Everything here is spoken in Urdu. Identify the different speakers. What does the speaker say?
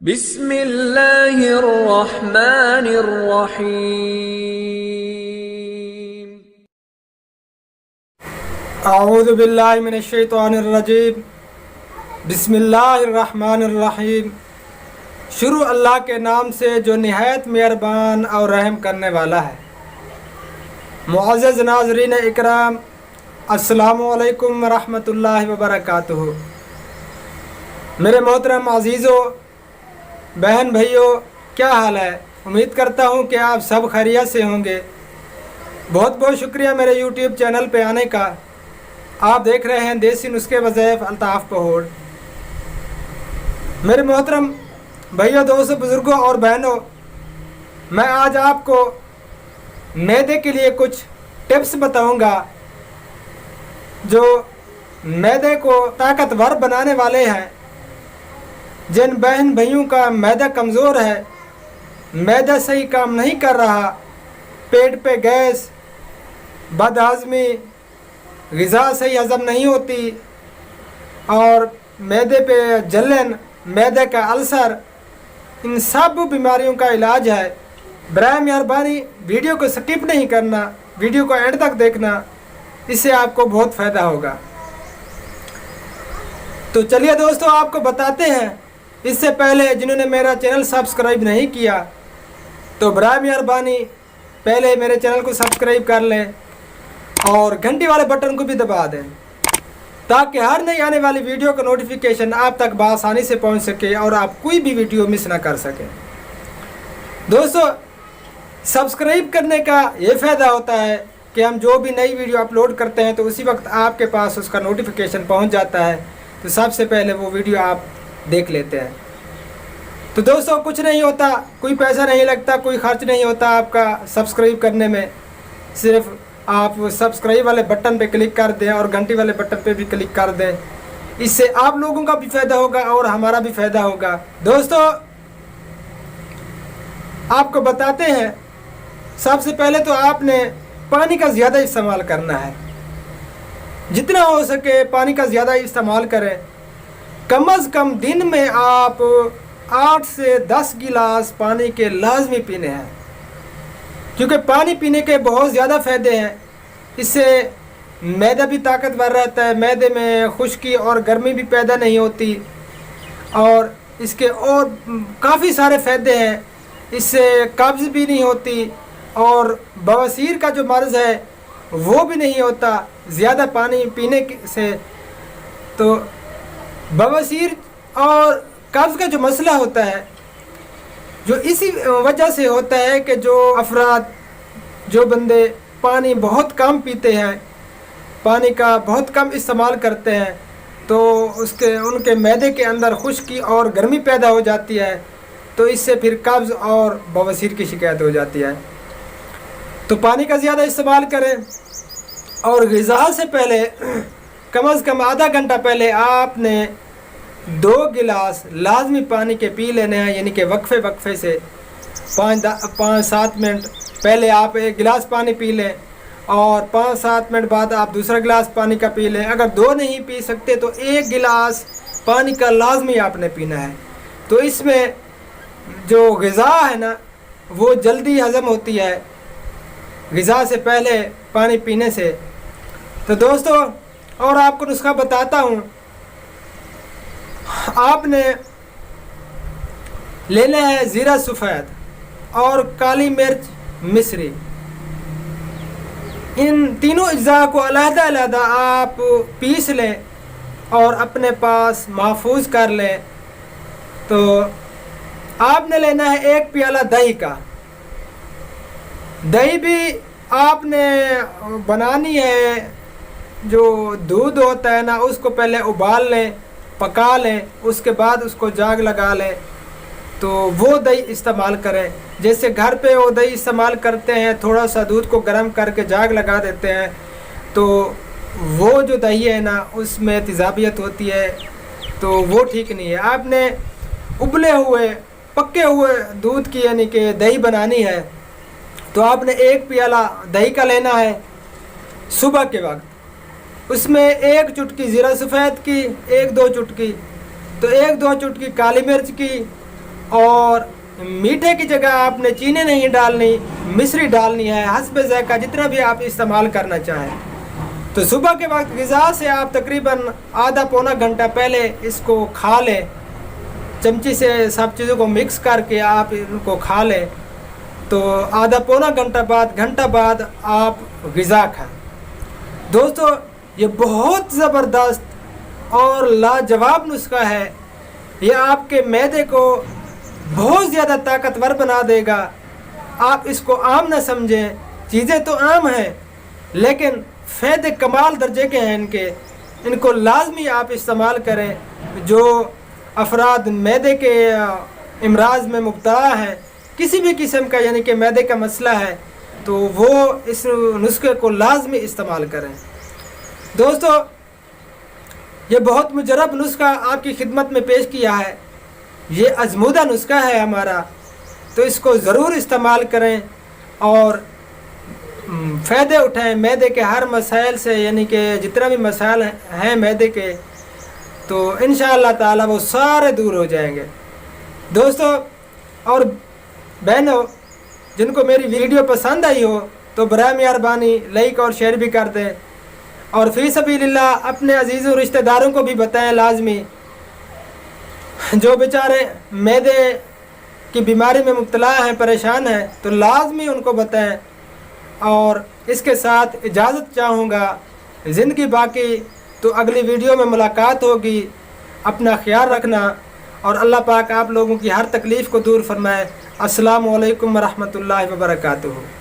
Speaker 1: بسم اللہ الرحمن الرحیم۔
Speaker 2: اعوذ باللہ من الشیطان الرجیم۔ بسم اللہ الرحمن الرحیم۔ شروع اللہ کے نام سے جو نہایت مہربان اور رحم کرنے والا ہے۔ معزز ناظرین اکرام، السلام علیکم ورحمۃ اللہ وبرکاتہ۔ میرے محترم عزیزوں، بہن بھائیوں، کیا حال ہے؟ امید کرتا ہوں کہ آپ سب خیریت سے ہوں گے۔ بہت بہت شکریہ میرے یوٹیوب چینل پہ آنے کا۔ آپ دیکھ رہے ہیں دیسی نسخے وظائف الطاف پہوڑ۔ میرے محترم بھائیوں، دوستوں، بزرگوں اور بہنوں، میں آج آپ کو معدے کے لیے کچھ ٹپس بتاؤں گا جو معدے کو طاقتور بنانے والے ہیں۔ جن بہن بھائیوں کا معدہ کمزور ہے، معدہ صحیح کام نہیں کر رہا، پیٹ پہ گیس، بد ہضمی، غذا صحیح ہضم نہیں ہوتی اور معدے پہ جلن، معدے کا السر، ان سب بیماریوں کا علاج ہے۔ برائے مہربانی ویڈیو کو سکپ نہیں کرنا، ویڈیو کو اینڈ تک دیکھنا، اس سے آپ کو بہت فائدہ ہوگا۔ تو چلیے دوستوں، آپ کو بتاتے ہیں۔ اس سے پہلے جنہوں نے میرا چینل سبسکرائب نہیں کیا تو برائے مہربانی پہلے میرے چینل کو سبسکرائب کر لیں اور گھنٹی والے بٹن کو بھی دبا دیں تاکہ ہر نئی آنے والی ویڈیو کا نوٹیفیکیشن آپ تک بآسانی سے پہنچ سکے اور آپ کوئی بھی ویڈیو مس نہ کر سکیں۔ دوستو، سبسکرائب کرنے کا یہ فائدہ ہوتا ہے کہ ہم جو بھی نئی ویڈیو اپلوڈ کرتے ہیں تو اسی وقت آپ کے پاس اس کا نوٹیفیکیشن پہنچ جاتا ہے، تو سب سے پہلے وہ ویڈیو آپ دیکھ لیتے ہیں۔ تو دوستو، کچھ نہیں ہوتا، کوئی پیسہ نہیں لگتا، کوئی خرچ نہیں ہوتا آپ کا سبسکرائب کرنے میں۔ صرف آپ سبسکرائب والے بٹن پہ کلک کر دیں اور گھنٹی والے بٹن پہ بھی کلک کر دیں۔ اس سے آپ لوگوں کا بھی فائدہ ہوگا اور ہمارا بھی فائدہ ہوگا۔ دوستو، آپ کو بتاتے ہیں، سب سے پہلے تو آپ نے پانی کا زیادہ استعمال کرنا ہے۔ جتنا ہو سکے پانی کا زیادہ استعمال کریں۔ کم از کم دن میں آپ 8 سے 10 گلاس پانی کے لازمی پینے ہیں، کیونکہ پانی پینے کے بہت زیادہ فائدے ہیں۔ اس سے معدہ بھی طاقتور رہتا ہے، معدے میں خشکی اور گرمی بھی پیدا نہیں ہوتی اور اس کے اور کافی سارے فائدے ہیں۔ اس سے قبض بھی نہیں ہوتی اور بواسیر کا جو مرض ہے وہ بھی نہیں ہوتا زیادہ پانی پینے سے۔ تو بواسیر اور قبض کا جو مسئلہ ہوتا ہے، جو اسی وجہ سے ہوتا ہے کہ جو افراد، جو بندے پانی بہت کم پیتے ہیں، پانی کا بہت کم استعمال کرتے ہیں، تو ان کے معدے کے اندر خشکی اور گرمی پیدا ہو جاتی ہے، تو اس سے پھر قبض اور بواسیر کی شکایت ہو جاتی ہے۔ تو پانی کا زیادہ استعمال کریں اور غذا سے پہلے کم از کم آدھا گھنٹہ پہلے آپ نے 2 گلاس لازمی پانی کے پی لینے ہیں، یعنی کہ وقفے سے 5-7 منٹ پہلے آپ 1 گلاس پانی پی لیں اور 5-7 منٹ بعد آپ دوسرا گلاس پانی کا پی لیں۔ اگر 2 نہیں پی سکتے تو 1 گلاس پانی کا لازمی آپ نے پینا ہے۔ تو اس میں جو غذا ہے نا وہ جلدی ہضم ہوتی ہے غذا سے پہلے پانی پینے سے۔ تو دوستو، اور آپ کو نسخہ بتاتا ہوں۔ آپ نے لینا ہے زیرہ سفید اور کالی مرچ مصری۔ ان تینوں اجزاء کو علیحدہ علیحدہ آپ پیس لیں اور اپنے پاس محفوظ کر لیں۔ تو آپ نے لینا ہے 1 پیالہ دہی کا۔ دہی بھی آپ نے بنانی ہے، جو دودھ ہوتا ہے نا اس کو پہلے ابال لیں، پکا لیں، اس کے بعد اس کو جاگ لگا لیں، تو وہ دہی استعمال کریں۔ جیسے گھر پہ وہ دہی استعمال کرتے ہیں، تھوڑا سا دودھ کو گرم کر کے جاگ لگا دیتے ہیں، تو وہ جو دہی ہے نا اس میں تیزابیت ہوتی ہے، تو وہ ٹھیک نہیں ہے۔ آپ نے ابلے ہوئے پکے ہوئے دودھ کی یعنی کہ دہی بنانی ہے، تو آپ نے 1 پیالہ دہی کا لینا ہے صبح کے وقت۔ اس میں 1 چٹکی زیرہ سفید کی، 1-2 چٹکی، تو 1-2 چٹکی کالی مرچ کی اور میٹھے کی جگہ آپ نے چینی نہیں ڈالنی، مصری ڈالنی ہے، حسب ذائقہ جتنا بھی آپ استعمال کرنا چاہیں۔ تو صبح کے وقت غذا سے آپ تقریباً آدھا پونا گھنٹہ پہلے اس کو کھا لیں، چمچی سے سب چیزوں کو مکس کر کے آپ ان کو کھا لیں، تو آدھا پونا گھنٹہ بعد آپ غذا کھائیں۔ دوستو یہ بہت زبردست اور لاجواب نسخہ ہے، یہ آپ کے معدے کو بہت زیادہ طاقتور بنا دے گا۔ آپ اس کو عام نہ سمجھیں، چیزیں تو عام ہیں لیکن فائدے کمال درجے کے ہیں ان کو لازمی آپ استعمال کریں۔ جو افراد معدے کے امراض میں مبتلا ہیں، کسی بھی قسم کا یعنی کہ معدے کا مسئلہ ہے، تو وہ اس نسخے کو لازمی استعمال کریں۔ دوستو یہ بہت مجرب نسخہ آپ کی خدمت میں پیش کیا ہے، یہ آزمودہ نسخہ ہے ہمارا، تو اس کو ضرور استعمال کریں اور فائدے اٹھائیں معدے کے ہر مسائل سے، یعنی کہ جتنا بھی مسائل ہیں معدے کے، تو انشاءاللہ تعالی وہ سارے دور ہو جائیں گے۔ دوستو اور بہنوں، جن کو میری ویڈیو پسند آئی ہو تو برائے مہربانی لائک اور شیئر بھی کر دیں، اور فی سبیل اللہ اپنے عزیزوں رشتہ داروں کو بھی بتائیں لازمی، جو بیچارے معدے کی بیماری میں مبتلا ہیں، پریشان ہیں، تو لازمی ان کو بتائیں۔ اور اس کے ساتھ اجازت چاہوں گا، زندگی باقی تو اگلی ویڈیو میں ملاقات ہوگی۔ اپنا خیال رکھنا اور اللہ پاک آپ لوگوں کی ہر تکلیف کو دور فرمائے۔ السلام علیکم ورحمۃ اللہ وبرکاتہ۔